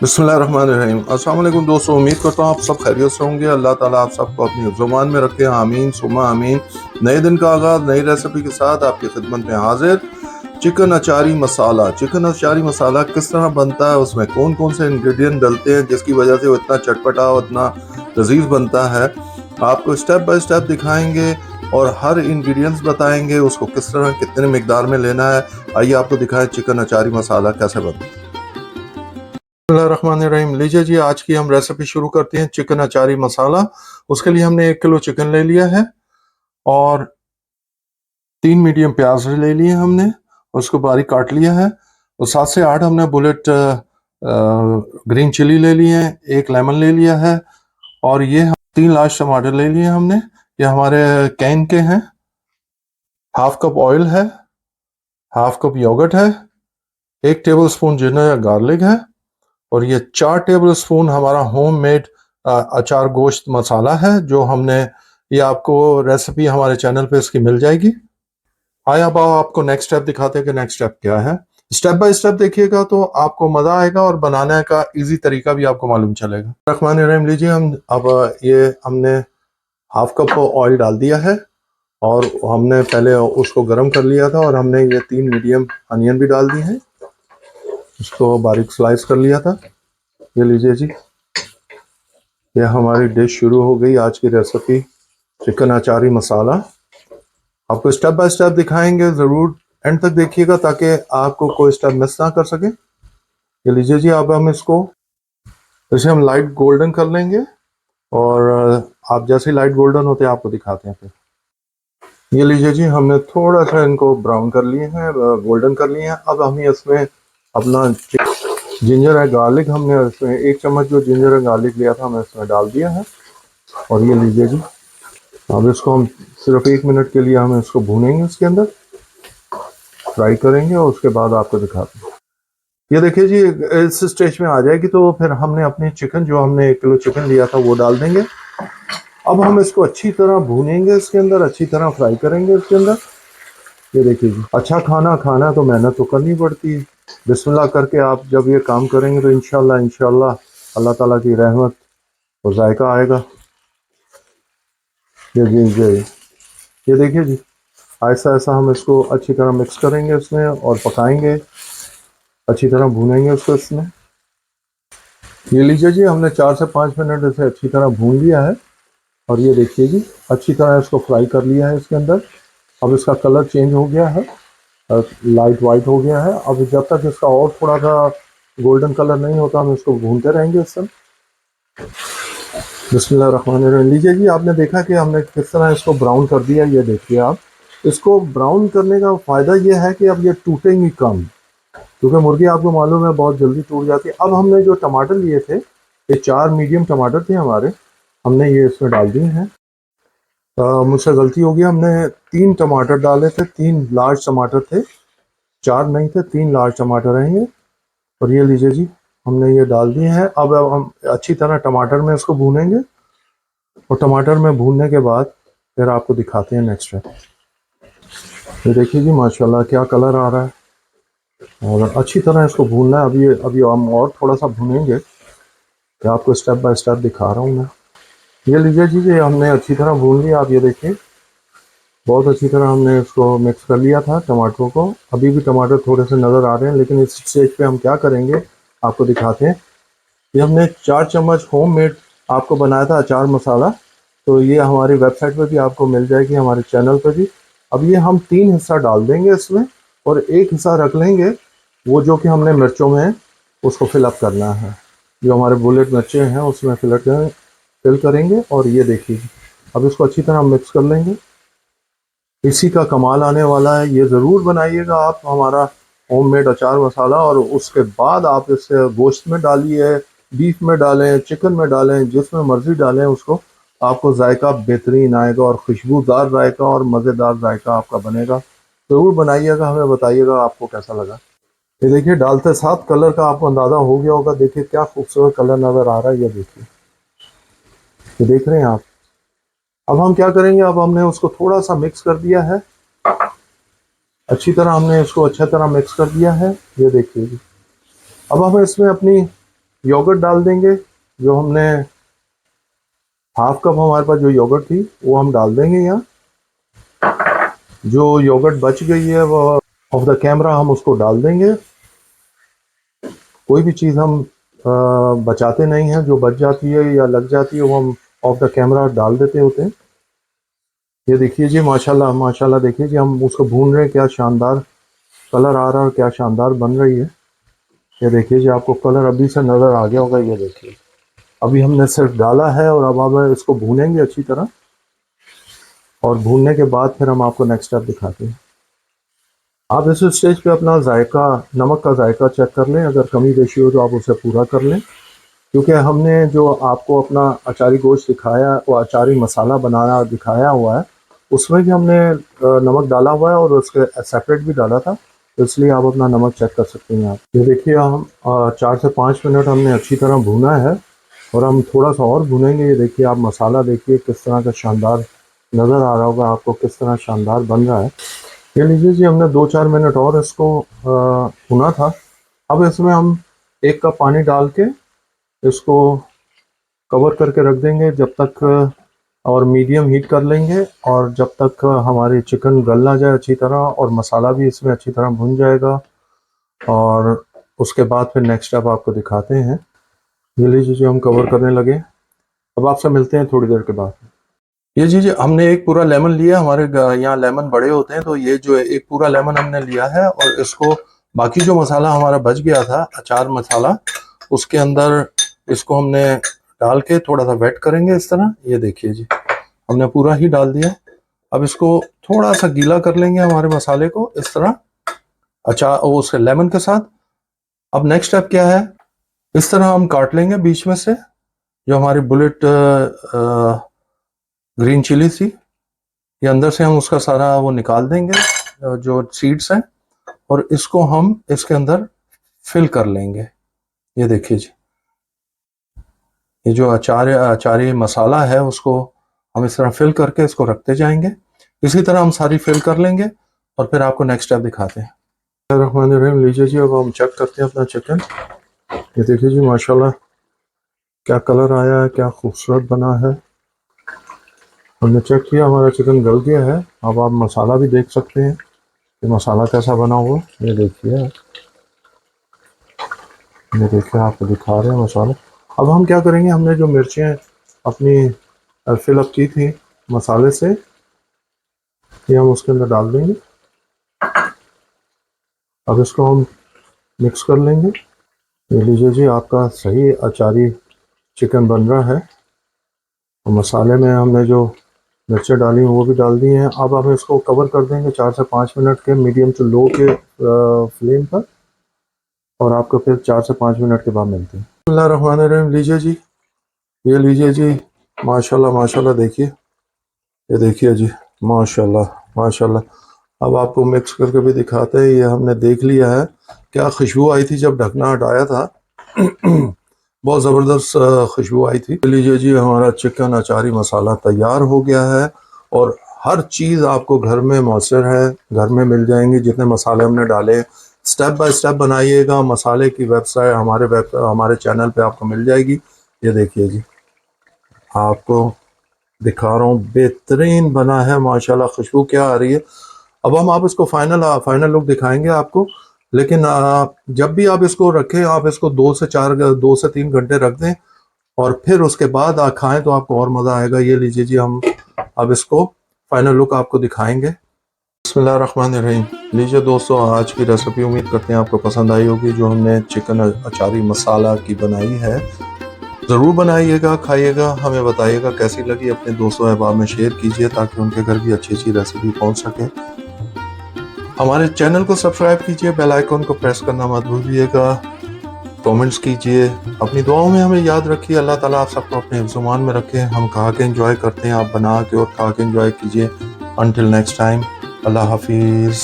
बिस्मिल्लाहिर्रहमानिर्रहीम। अस्सलाम वालेकुम दोस्तों, उम्मीद करता हूँ आप सब खैरियत से होंगे। अल्लाह ताला आप सबको अपनी ज़ुबान में रखे, आमीन सुमा आमीन। नए दिन का आगाज़ नई रेसिपी के साथ आपकी खिदमत में हाजिर। चिकन अचारी मसाला। चिकन अचारी मसाला किस तरह बनता है, उसमें कौन कौन से इंग्रेडिएंट डलते हैं जिसकी वजह से वो इतना चटपटा और इतना लजीज बनता है, आपको स्टेप बाय स्टेप दिखाएंगे और हर इंग्रेडिएंट्स बताएंगे उसको किस तरह कितने मिकदार में लेना है। आइए आपको दिखाएं चिकन अचारी मसाला कैसे बनता है। बिस्मिल्लाहिर्रहमानिर्रहीम। लीजिए जी, आज की हम रेसिपी शुरू करते हैं चिकन अचारी मसाला। उसके लिए हमने 1 किलो चिकन ले लिया है और 3 मीडियम प्याज ले लिए हमने, उसको बारीक काट लिया है। और 7 से 8 हमने बुलेट ग्रीन चिली ले लिए हैं, 1 लेमन ले लिया है और ये 3 लार्ज टमाटर ले लिए हमने। ये हमारे कैन के हैं। हाफ कप ऑयल है, हाफ कप योगर्ट है, 1 टेबल स्पून जिंजर या गार्लिक है और ये 4 टेबल स्पून हमारा होममेड अचार गोश्त मसाला है जो हमने, ये आपको रेसिपी हमारे चैनल पे इसकी मिल जाएगी। आइए अब आपको नेक्स्ट स्टेप दिखाते हैं कि नेक्स्ट स्टेप क्या है। स्टेप बाय स्टेप देखिएगा तो आपको मजा आएगा और बनाने का इजी तरीका भी आपको मालूम चलेगा। रहमान रहीम। लीजिए, हम अब ये हमने हाफ कप ऑयल डाल दिया है और हमने पहले उसको गर्म कर लिया था और हमने ये 3 मीडियम अनियन भी डाल दी है, इसको बारीक स्लाइस कर लिया था। ये लीजिए जी, ये हमारी डिश शुरू हो गई, आज की रेसिपी चिकन अचारी मसाला। आपको स्टेप बाय स्टेप दिखाएंगे, ज़रूर एंड तक देखिएगा ताकि आपको कोई स्टेप मिस ना कर सके। ये लीजिए जी, अब हम इसको इसे हम लाइट गोल्डन कर लेंगे और आप जैसे लाइट गोल्डन होते हैं आपको दिखाते हैं फिर। ये लीजिए जी, हमने थोड़ा सा इनको ब्राउन कर लिए हैं, गोल्डन कर लिए हैं। अब हम इसमें अपना जिंजर है गार्लिक, हमने इसमें 1 चम्मच जो जिंजर है गार्लिक लिया था हमने इसमें डाल दिया है। और ये लीजिए जी, अब इसको हम सिर्फ 1 मिनट के लिए हम इसको भूनेंगे, इसके अंदर फ्राई करेंगे और उसके बाद आपको दिखाते हैं। ये देखिए जी, इस स्टेज में आ जाएगी तो फिर हमने अपने चिकन, जो हमने 1 किलो चिकन लिया था वो डाल देंगे। अब हम इसको अच्छी तरह भूनेंगे, इसके अंदर अच्छी तरह फ्राई करेंगे इसके अंदर। ये देखिए जी, अच्छा खाना खाना तो मेहनत तो करनी पड़ती है। बिस्मिल्लाह करके आप जब ये काम करेंगे तो इंशाल्लाह इंशाल्लाह अल्लाह ताला की रहमत और जायका आएगा। ये जी जी, ये देखिए जी, ऐसा ऐसा हम इसको अच्छी तरह मिक्स करेंगे इसमें और पकाएंगे, अच्छी तरह भूनेंगे उसको इसमें। ये लीजिए जी, हमने 4 से 5 मिनट इसे अच्छी तरह भून लिया है और ये देखिए जी, अच्छी तरह इसको फ्राई कर लिया है इसके अंदर। अब इसका कलर चेंज हो गया है, लाइट वाइट हो गया है। अब जब तक इसका और थोड़ा सा गोल्डन कलर नहीं होता हम इसको भूनते रहेंगे इस समय। बिस्मिल्लाहिर्रहमानिर्रहीम। लीजिए जी, आपने देखा कि हमने किस तरह इसको ब्राउन कर दिया। ये देखिए आप, इसको ब्राउन करने का फ़ायदा ये है कि अब ये टूटेंगी कम, क्योंकि मुर्गी आपको मालूम है बहुत जल्दी टूट जाती है। अब हमने जो टमाटर लिए थे, ये 4 मीडियम टमाटर थे हमारे, हमने ये इसमें डाल दिए हैं। मुझसे गलती हो गई, हमने 3 टमाटर डाले थे, 3 लार्ज टमाटर थे, 4 नहीं थे, 3 लार्ज टमाटर हैं ये। और ये लीजिए जी, हमने ये डाल दिए हैं। अब हम अच्छी तरह टमाटर में इसको भूनेंगे और टमाटर में भूनने के बाद फिर आपको दिखाते हैं नेक्स्ट स्टेप। ये देखिए जी, माशाल्लाह क्या कलर आ रहा है और अच्छी तरह इसको भूनना है। अभी हम और थोड़ा सा भूनेंगे, कि आपको स्टेप बाय स्टेप दिखा रहा हूँ मैं। ये लीजिए जी, ये हमने अच्छी तरह भून लिया। आप ये देखिए, बहुत अच्छी तरह हमने इसको मिक्स कर लिया था टमाटरों को। अभी भी टमाटर थोड़े से नज़र आ रहे हैं, लेकिन इस स्टेज पे हम क्या करेंगे आपको दिखाते हैं। ये हमने 4 चम्मच होममेड आपको बनाया था अचार मसाला, तो ये हमारी वेबसाइट पे भी आपको मिल जाएगी, हमारे चैनल पे भी। अब ये हम 3 हिस्सा डाल देंगे इसमें और 1 हिस्सा रख लेंगे, वो जो कि हमने मिर्चों में उसको फिलअप करना है। जो हमारे बुलेट मिर्चें हैं उसमें फिल करेंगे। और ये देखिए, अब इसको अच्छी तरह मिक्स कर लेंगे। इसी का कमाल आने वाला है, ये ज़रूर बनाइएगा आप हमारा होममेड अचार मसाला। और उसके बाद आप इसे गोश्त में डालिए, बीफ में डालें, चिकन में डालें, जिसमें मर्ज़ी डालें उसको, आपको जायका बेहतरीन आएगा और खुशबूदार जायका और मज़ेदार जायका आपका बनेगा। ज़रूर बनाइएगा, हमें बताइएगा आपको कैसा लगा। ये देखिए, डालते साथ कलर का आपको अंदाज़ा हो गया होगा। देखिए क्या खूबसूरत कलर नज़र आ रहा है, ये देखिए, ये देख रहे हैं आप। अब हम क्या करेंगे, अब हमने उसको थोड़ा सा मिक्स कर दिया है, अच्छी तरह हमने इसको अच्छा तरह मिक्स कर दिया है। ये देखिए जी, अब हम इसमें अपनी योगर्ट डाल देंगे। जो हमने हाफ कप हमारे पास जो योगर्ट थी वो हम डाल देंगे यहाँ। जो योगर्ट बच गई है वो ऑफ द कैमरा हम उसको डाल देंगे। कोई भी चीज़ हम बचाते नहीं हैं, जो बच जाती है या लग जाती है वो हम ऑफ द कैमरा डाल देते होते हैं। ये देखिए जी, माशाल्लाह माशाल्लाह, देखिए जी हम उसको भून रहे हैं, क्या शानदार कलर आ रहा है और क्या शानदार बन रही है। ये देखिए जी, आपको कलर अभी से नज़र आ गया होगा। ये देखिए अभी हमने सिर्फ डाला है और अब हम इसको भूनेंगे अच्छी तरह, और भूनने के बाद फिर हम आपको नेक्स्ट स्टेप दिखाते हैं। आप इस स्टेज पे अपना जायका, नमक का जायका चेक कर लें। अगर कमी बेशी हो तो आप उसे पूरा कर लें, क्योंकि हमने जो आपको अपना अचारी गोश्त दिखाया, वो अचारी मसाला बनाना दिखाया हुआ है, उसमें भी हमने नमक डाला हुआ है और उसके सेपरेट भी डाला था, तो इसलिए आप अपना नमक चेक कर सकते हैं। आप ये देखिए, हम 4 से 5 मिनट हमने अच्छी तरह भूना है और हम थोड़ा सा और भूनेंगे। ये देखिए आप मसाला देखिए किस तरह का शानदार नज़र आ रहा होगा आपको, किस तरह शानदार बन रहा है। ये लीजिए जी, हमने 2-4 मिनट और इसको भुना था। अब इसमें हम 1 कप पानी डाल के इसको कवर करके रख देंगे जब तक, और मीडियम हीट कर लेंगे, और जब तक हमारी चिकन गल ना जाए अच्छी तरह और मसाला भी इसमें अच्छी तरह भुन जाएगा। और उसके बाद फिर नेक्स्ट स्टेप आपको दिखाते हैं। ये लीजिए जी, हम कवर करने लगे। अब आपसे मिलते हैं थोड़ी देर के बाद। ये जी हमने एक पूरा लेमन लिया। हमारे यहाँ लेमन बड़े होते हैं, तो ये जो है एक पूरा लेमन हमने लिया है, और इसको बाकी जो मसाला हमारा बच गया था, अचार मसाला, उसके अंदर इसको हमने डाल के थोड़ा सा वेट करेंगे इस तरह। ये देखिए जी, हमने पूरा ही डाल दिया। अब इसको थोड़ा सा गीला कर लेंगे हमारे मसाले को इस तरह, अचार उसके लेमन के साथ। अब नेक्स्ट स्टेप क्या है, इस तरह हम काट लेंगे बीच में से जो हमारी बुलेट ग्रीन चिली थी, ये अंदर से हम उसका सारा वो निकाल देंगे जो सीड्स हैं, और इसको हम इसके अंदर फिल कर लेंगे। ये देखिए जी, ये जो अचारी मसाला है उसको हम इस तरह फिल करके इसको रखते जाएंगे। इसी तरह हम सारी फिल कर लेंगे और फिर आपको नेक्स्ट स्टेप दिखाते हैं। रहमान रहीम, लीजिए जी, अब हम चेक करते हैं अपना चिकन। ये देखिए जी, माशाल्लाह क्या कलर आया है, क्या खूबसूरत बना है। हमने चेक किया, हमारा चिकन गल गया है। अब आप मसाला भी देख सकते हैं कि मसाला कैसा बना हुआ। ये देखिए, ये देखिए, आपको दिखा रहे हैं मसाला। अब हम क्या करेंगे, हमने जो मिर्चें अपनी फिलअप की थी मसाले से, ये हम उसके अंदर डाल देंगे। अब इसको हम मिक्स कर लेंगे। ये लीजिए जी, आपका सही अचारी चिकन बन रहा है। और मसाले में हमने जो मिर्चें डाली हैं वो भी डाल दी हैं। अब हम इसको कवर कर देंगे 4 से 5 मिनट के मीडियम टू लो के फ्लेम पर, और आपको फिर 4 से 5 मिनट के बाद मिलते हैं। बिस्मिल्लाहिर्रहमानिर्रहीम, लीजिए जी, ये लीजिए जी, माशाल्लाह माशाल्लाह, देखिए, ये देखिए जी, माशाल्लाह माशाल्लाह। अब आपको मिक्स करके भी दिखाते हैं। ये हमने देख लिया है, क्या खुशबू आई थी जब ढकना हटाया था। बहुत ज़बरदस्त खुशबू आई थी। लीजिए जी, हमारा चिकन अचारी मसाला तैयार हो गया है, और हर चीज़ आपको घर में मौसर है, घर में मिल जाएंगी जितने मसाले हमने डाले। स्टेप बाय स्टेप बनाइएगा। मसाले की वेबसाइट हमारे चैनल पे आपको मिल जाएगी। ये देखिए जी, आपको दिखा रहा हूँ, बेहतरीन बना है माशाल्लाह। खुशबू क्या आ रही है। अब हम आप इसको फाइनल लुक दिखाएंगे आपको, लेकिन जब भी आप इसको रखें, आप इसको 2 से 3 घंटे रख दें, और फिर उसके बाद आप खाएं तो आपको और मज़ा आएगा। ये लीजिए जी, हम अब इसको फाइनल लुक आपको दिखाएंगे। बिस्मिल्लाहिर्रहमानिर्रहीम, लीजिए दोस्तों, आज की रेसिपी उम्मीद करते हैं आपको पसंद आई होगी, जो हमने चिकन अचारी मसाला की बनाई है। ज़रूर बनाइएगा, खाइएगा, हमें बताइएगा कैसी लगी। अपने दोस्तों अहबाब में शेयर कीजिए ताकि उनके घर भी अच्छी अच्छी रेसिपी पहुंच सके। हमारे चैनल को सब्सक्राइब कीजिए, बेल आइकन को प्रेस करना मत भूलिएगा। कमेंट्स कीजिए, अपनी दुआओं में हमें याद रखिए। अल्लाह ताला आप सबको अपने हिफ्ज़-ओ-मान में रखें। हम खा के एंजॉय करते हैं, आप बना के और खा के एंजॉय कीजिए। अंटिल नेक्स्ट टाइम, अल्लाह हाफिज़।